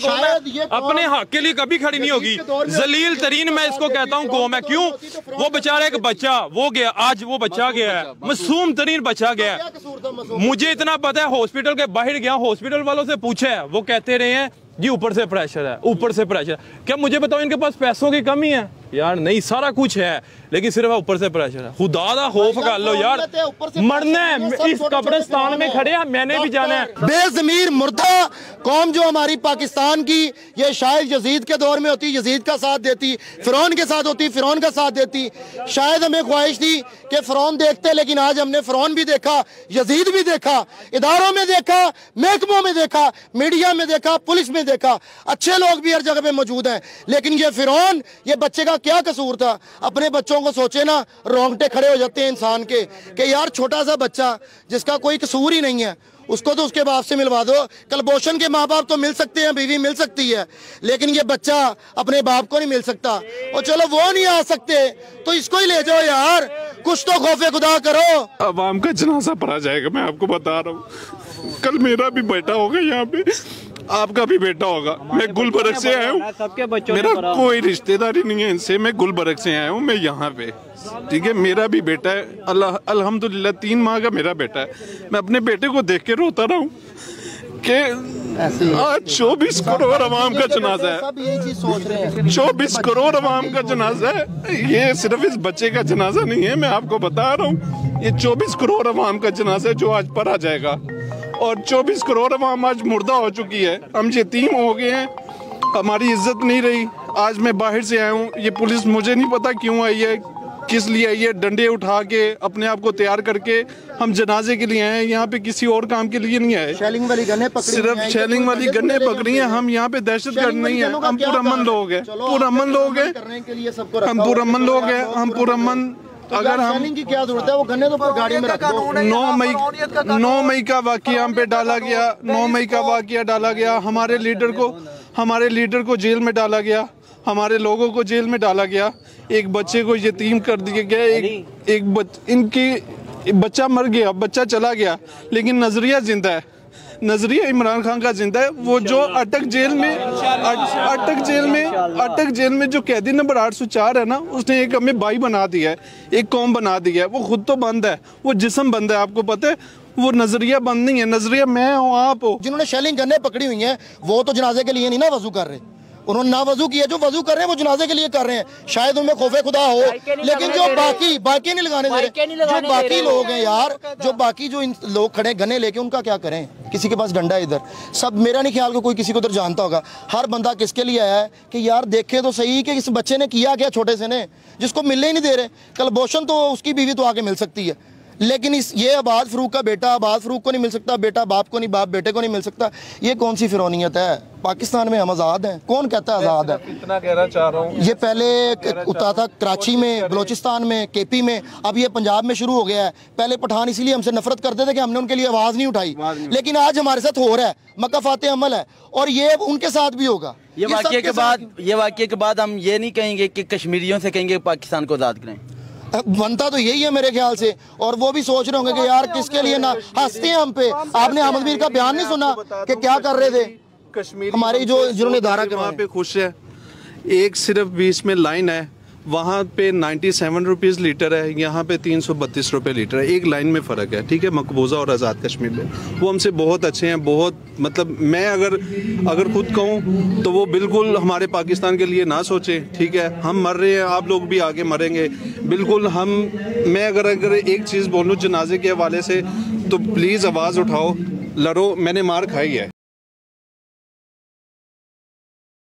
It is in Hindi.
कौम है अपने हक के लिए कभी खड़ी नहीं होगी। जलील तरीन मैं इसको कहता हूँ कौम है। क्यों? वो बेचारे एक बच्चा वो गया, आज वो बच्चा गया है, मासूम तरीन बच्चा गया है। मुझे इतना पता है, हॉस्पिटल के बाहर गया, हॉस्पिटल वालों से पूछा है, वो कहते रहे हैं जी ऊपर से प्रेशर है, ऊपर से प्रेशर। क्या मुझे बताओ इनके पास पैसों की कमी है? यार नहीं, सारा कुछ है, लेकिन सिर्फ ऊपर से प्रेशर है। खुदा दा खौफ कर लो यार, मरना है इस कब्रिस्तान में खड़े हैं, मैंने भी जाना है। बेज़मीर मुर्दा कौम जो हमारी पाकिस्तान की, ये शायद यजीद के दौर में होती, यजीद का साथ देती, फिरौन के साथ होती, फिरौन का साथ देती। शायद हमें ख्वाहिश थी कि फिरौन देखते, लेकिन आज हमने फिरौन भी देखा, यजीद भी देखा, इदारों में देखा, महकमों में देखा, मीडिया में देखा, पुलिस में देखा। अच्छे लोग भी हर जगह पे मौजूद हैं, लेकिन ये फिरौन, ये बच्चे का क्या कसूर था? अपने बच्चों को सोचे ना, रोंगटे खड़े हो जाते हैं इंसान के कि यार छोटा सा बच्चा जिसका कोई कसूर ही नहीं है, उसको तो उसके बाप से मिलवा दो। कलभूषण के माँ बाप तो मिल सकते हैं, बीवी मिल सकती है, लेकिन ये बच्चा अपने बाप को नहीं मिल सकता। और चलो वो नहीं आ सकते तो इसको ही ले जाओ यार, कुछ तो खौफे खुदा करो। अवाम का जनाजा पड़ा जाएगा, मैं आपको बता रहा हूँ। कल मेरा भी बेटा होगा यहाँ पे, आपका भी बेटा होगा। मैं गुलबर्ग से आया हूँ, मेरा कोई रिश्तेदारी नहीं है इनसे, मैं गुलबर्ग से आया हूँ, मैं यहाँ पे, ठीक है। मेरा भी बेटा है, अल्हम्दुलिल्लाह 3 माह का मेरा बेटा है। मैं अपने बेटे को देख के रोता रहा हूँ कि आज 24 करोड़ अवाम का जनाजा है, 24 करोड़ अवाम का जनाजा है। ये सिर्फ इस बच्चे का जनाजा नहीं है, मैं आपको बता रहा हूँ, ये 24 करोड़ अवाम का जनाजा है जो आज पढ़ा जाएगा। और 24 करोड़ अवाम आज मुर्दा हो चुकी है, हम यतीम हो गए हैं, हमारी इज्जत नहीं रही। आज मैं बाहर से आया हूँ, ये पुलिस मुझे नहीं पता क्यों आई है, किस लिए आई है, डंडे उठा के अपने आप को तैयार करके हम जनाजे के लिए आए हैं, यहाँ पे किसी और काम के लिए नहीं आए। शेलिंग वाली गन्ने पकड़ी, सिर्फ शेलिंग वाली गन्ने पकड़ी हैं। हम यहाँ पे दहशतगर्द नहीं है, हम पुरअमन लोग हैं, पुरअमन लोग हैं, हम पुरअमन लोग हैं, हम पुरअमन। अगर हम की क्या जरूरत है, वो गन्ने तो गाड़ी में रख दो। 9 मई का वाकया हम पे डाला गया, 9 मई का वाकया डाला गया, हमारे लीडर को जेल में डाला गया, हमारे लोगों को जेल में डाला गया, एक बच्चे को यतीम कर दिया गया, इनकी बच्चा मर गया, बच्चा चला गया, लेकिन नजरिया जिंदा है, नजरिया इमरान खान का जिंदा है। वो जो अटक जेल में जो कैदी नंबर 804 है ना, उसने एक हमें भाई बना दिया है, एक कौम बना दिया है। वो खुद तो बंद है, वो जिस्म बंद है, आपको पता है, वो नजरिया बंद नहीं है। नजरिया मैं हूँ, आप हो। जिन्होंने शेलिंग गन्ने पकड़ी हुई हैं वो तो जनाजे के लिए नहीं ना वजू कर रहे, उन्होंने ना वजू किया, जो वजू कर रहे हैं वो जनाजे के लिए कर रहे हैं। शायद उनमें खौफे खुदा हो, लेकिन जो बाकी नहीं लगाने दे रहे, जो बाकी लोग हैं यार, जो बाकी जो इन लोग खड़े गन्ने लेके, उनका क्या करें? किसी के पास डंडा है इधर, सब, मेरा नहीं ख्याल को कोई किसी को उधर जानता होगा। हर बंदा किसके लिए आया है कि यार देखे तो सही कि इस बच्चे ने किया क्या, छोटे से ने, जिसको मिलने ही नहीं दे रहे। कलभूषण तो उसकी बीवी तो आगे मिल सकती है, लेकिन ये आबाद फरूक का बेटा आबाद फरूक को नहीं मिल सकता, बेटा बाप को नहीं, बाप बेटे को नहीं मिल सकता। ये कौन सी फिरौनियत है? पाकिस्तान में हम आज़ाद हैं, कौन कहता है आज़ाद है? इतना कहना चाह रहा हूँ, ये पहले उठा था कराची में, बलोचिस्तान में, केपी में, अब ये पंजाब में शुरू हो गया है। पहले पठान इसलिए हमसे नफरत करते थे कि हमने उनके लिए आवाज़ नहीं उठाई, लेकिन आज हमारे साथ हो रहा है, मक्का फाते अमल है, और ये उनके साथ भी होगा। ये वाक़ये के बाद हम ये नहीं कहेंगे कि कश्मीरियों से कहेंगे पाकिस्तान को आज़ाद करें, बनता तो यही है मेरे ख्याल से। और वो भी सोच रहे होंगे कि यार किसके लिए ना हंसते हैं हम पे। आपने अहमद मीर का बयान नहीं सुना कि क्या कर रहे थे कश्मीर हमारी जिन्होंने धारा करवाया पे खुश है। एक सिर्फ बीच में लाइन है, वहाँ पे 97 रुपीज़ लीटर है, यहाँ पे 332 रुपये लीटर है। एक लाइन में फ़र्क है, ठीक है, मकबूजा और आज़ाद कश्मीर में। वो हमसे बहुत अच्छे हैं, बहुत, मतलब मैं अगर खुद कहूँ तो वो बिल्कुल हमारे पाकिस्तान के लिए ना सोचें, ठीक है। हम मर रहे हैं, आप लोग भी आगे मरेंगे, बिल्कुल। मैं अगर एक चीज़ बोलूँ जनाजे के हवाले से, तो प्लीज़ आवाज़ उठाओ, लड़ो। मैंने मार खाई है।